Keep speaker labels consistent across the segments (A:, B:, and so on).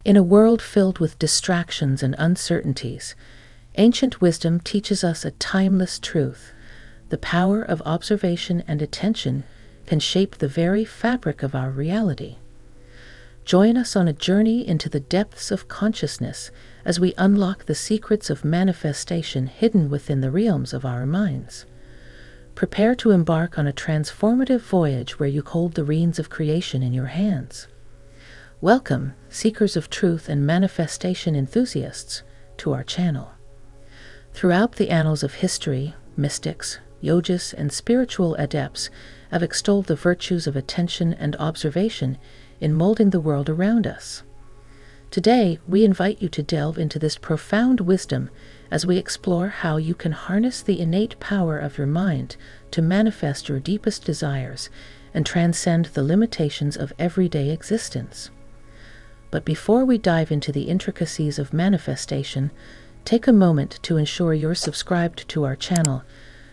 A: In a world filled with distractions and uncertainties, ancient wisdom teaches us a timeless truth. The power of observation and attention can shape the very fabric of our reality. Join us on a journey into the depths of consciousness as we unlock the secrets of manifestation hidden within the realms of our minds. Prepare to embark on a transformative voyage where you hold the reins of creation in your hands. Welcome, seekers of truth and manifestation enthusiasts, to our channel. Throughout the annals of history, mystics, yogis, and spiritual adepts have extolled the virtues of attention and observation in molding the world around us. Today, we invite you to delve into this profound wisdom as we explore how you can harness the innate power of your mind to manifest your deepest desires and transcend the limitations of everyday existence. But before we dive into the intricacies of manifestation, take a moment to ensure you're subscribed to our channel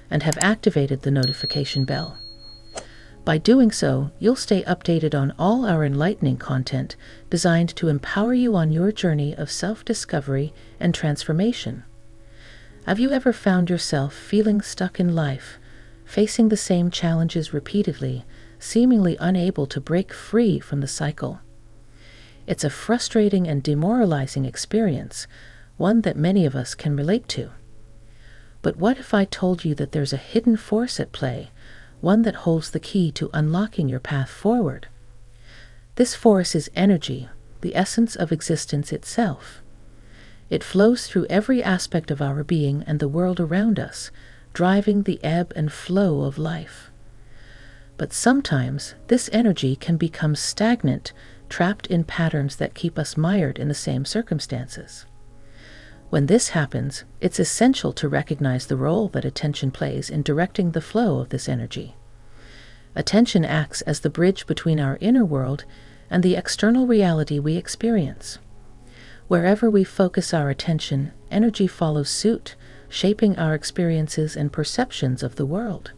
A: and have activated the notification bell. By doing so, you'll stay updated on all our enlightening content designed to empower you on your journey of self-discovery and transformation. Have you ever found yourself feeling stuck in life, facing the same challenges repeatedly, seemingly unable to break free from the cycle? It's a frustrating and demoralizing experience, one that many of us can relate to. But what if I told you that there's a hidden force at play, one that holds the key to unlocking your path forward? This force is energy, the essence of existence itself. It flows through every aspect of our being and the world around us, driving the ebb and flow of life. But sometimes this energy can become stagnant, trapped in patterns that keep us mired in the same circumstances. When this happens, it's essential to recognize the role that attention plays in directing the flow of this energy. Attention acts as the bridge between our inner world and the external reality we experience. Wherever we focus our attention, energy follows suit, shaping our experiences and perceptions of the world.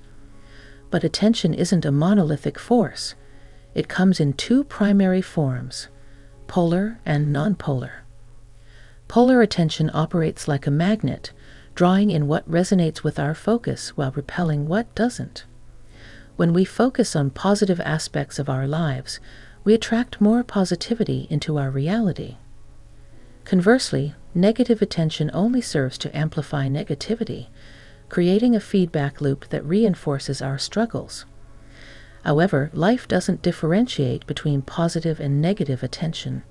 A: But attention isn't a monolithic force. It comes in two primary forms: polar and nonpolar. Polar attention operates like a magnet, drawing in what resonates with our focus while repelling what doesn't. When we focus on positive aspects of our lives, we attract more positivity into our reality. Conversely, negative attention only serves to amplify negativity, creating a feedback loop that reinforces our struggles. However, life doesn't differentiate between positive and negative attention.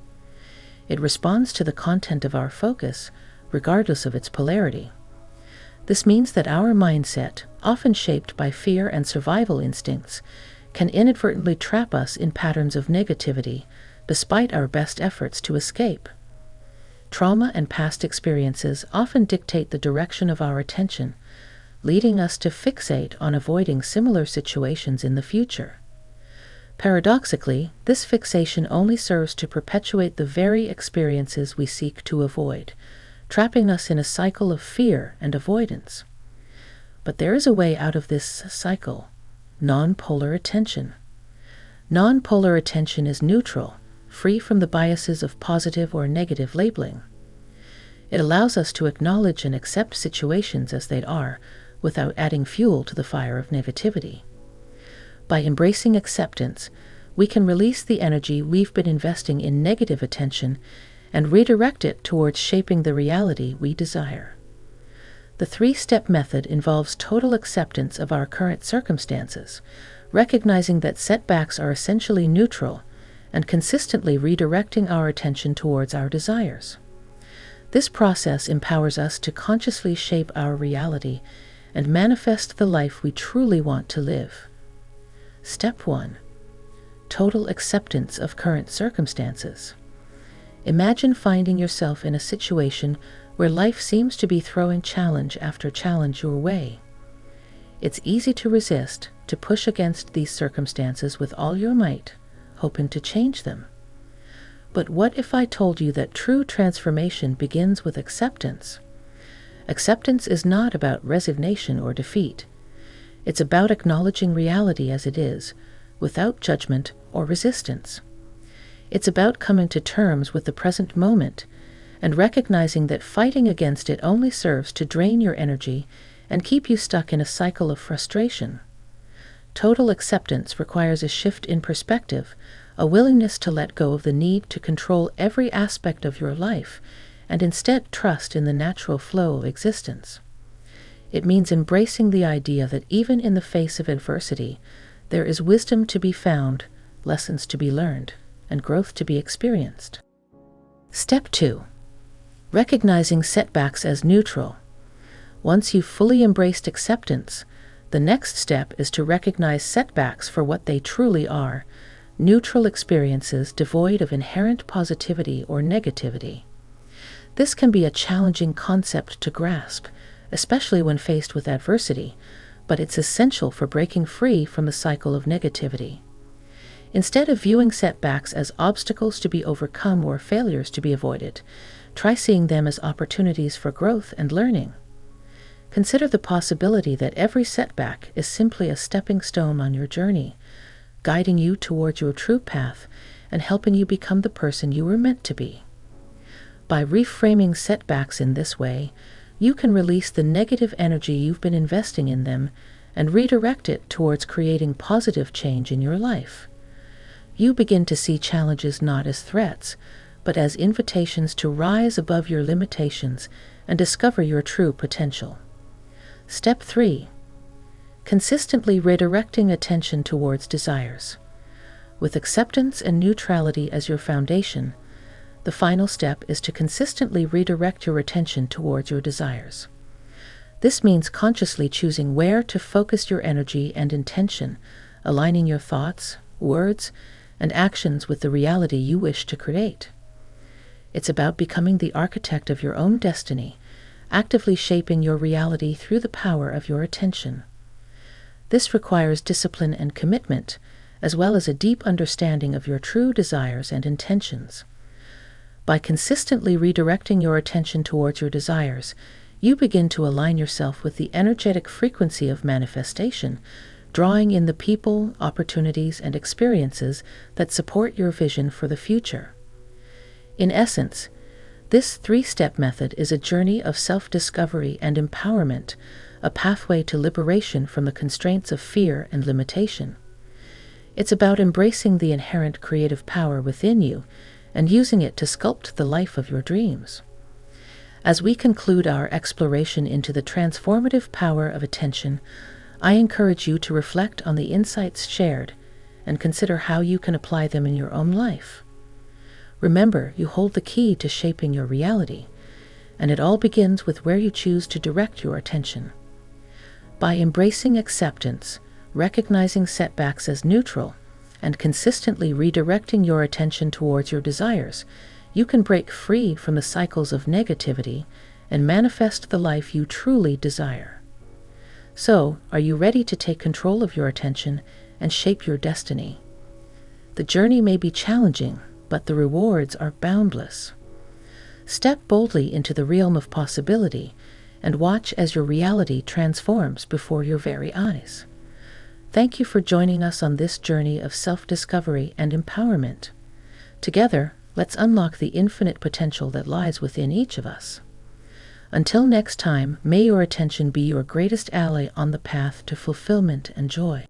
A: It responds to the content of our focus, regardless of its polarity. This means that our mindset, often shaped by fear and survival instincts, can inadvertently trap us in patterns of negativity, despite our best efforts to escape. Trauma and past experiences often dictate the direction of our attention, leading us to fixate on avoiding similar situations in the future. Paradoxically, this fixation only serves to perpetuate the very experiences we seek to avoid, trapping us in a cycle of fear and avoidance. But there is a way out of this cycle: non-polar attention. Non-polar attention is neutral, free from the biases of positive or negative labeling. It allows us to acknowledge and accept situations as they are, without adding fuel to the fire of negativity. By embracing acceptance, we can release the energy we've been investing in negative attention and redirect it towards shaping the reality we desire. The three-step method involves total acceptance of our current circumstances, recognizing that setbacks are essentially neutral, and consistently redirecting our attention towards our desires. This process empowers us to consciously shape our reality and manifest the life we truly want to live. Step 1. Total acceptance of current circumstances. Imagine finding yourself in a situation where life seems to be throwing challenge after challenge your way. It's easy to resist, to push against these circumstances with all your might, hoping to change them. But what if I told you that true transformation begins with acceptance? Acceptance is not about resignation or defeat. It's about acknowledging reality as it is, without judgment or resistance. It's about coming to terms with the present moment and recognizing that fighting against it only serves to drain your energy and keep you stuck in a cycle of frustration. Total acceptance requires a shift in perspective, a willingness to let go of the need to control every aspect of your life and instead trust in the natural flow of existence. It means embracing the idea that even in the face of adversity, there is wisdom to be found, lessons to be learned, and growth to be experienced. Step 2. Recognizing setbacks as neutral. Once you've fully embraced acceptance, the next step is to recognize setbacks for what they truly are, neutral experiences devoid of inherent positivity or negativity. This can be a challenging concept to grasp, especially when faced with adversity, but it's essential for breaking free from the cycle of negativity. Instead of viewing setbacks as obstacles to be overcome or failures to be avoided, try seeing them as opportunities for growth and learning. Consider the possibility that every setback is simply a stepping stone on your journey, guiding you towards your true path and helping you become the person you were meant to be. By reframing setbacks in this way, you can release the negative energy you've been investing in them and redirect it towards creating positive change in your life. You begin to see challenges not as threats, but as invitations to rise above your limitations and discover your true potential. Step 3. Consistently redirecting attention towards desires. With acceptance and neutrality as your foundation, the final step is to consistently redirect your attention towards your desires. This means consciously choosing where to focus your energy and intention, aligning your thoughts, words, and actions with the reality you wish to create. It's about becoming the architect of your own destiny, actively shaping your reality through the power of your attention. This requires discipline and commitment, as well as a deep understanding of your true desires and intentions. By consistently redirecting your attention towards your desires, you begin to align yourself with the energetic frequency of manifestation, drawing in the people, opportunities, and experiences that support your vision for the future. In essence, this 3-step method is a journey of self-discovery and empowerment, a pathway to liberation from the constraints of fear and limitation. It's about embracing the inherent creative power within you and using it to sculpt the life of your dreams. As we conclude our exploration into the transformative power of attention, I encourage you to reflect on the insights shared and consider how you can apply them in your own life. Remember, you hold the key to shaping your reality, and it all begins with where you choose to direct your attention. By embracing acceptance, recognizing setbacks as neutral, and consistently redirecting your attention towards your desires, you can break free from the cycles of negativity and manifest the life you truly desire. So, are you ready to take control of your attention and shape your destiny? The journey may be challenging, but the rewards are boundless. Step boldly into the realm of possibility and watch as your reality transforms before your very eyes. Thank you for joining us on this journey of self-discovery and empowerment. Together, let's unlock the infinite potential that lies within each of us. Until next time, may your attention be your greatest ally on the path to fulfillment and joy.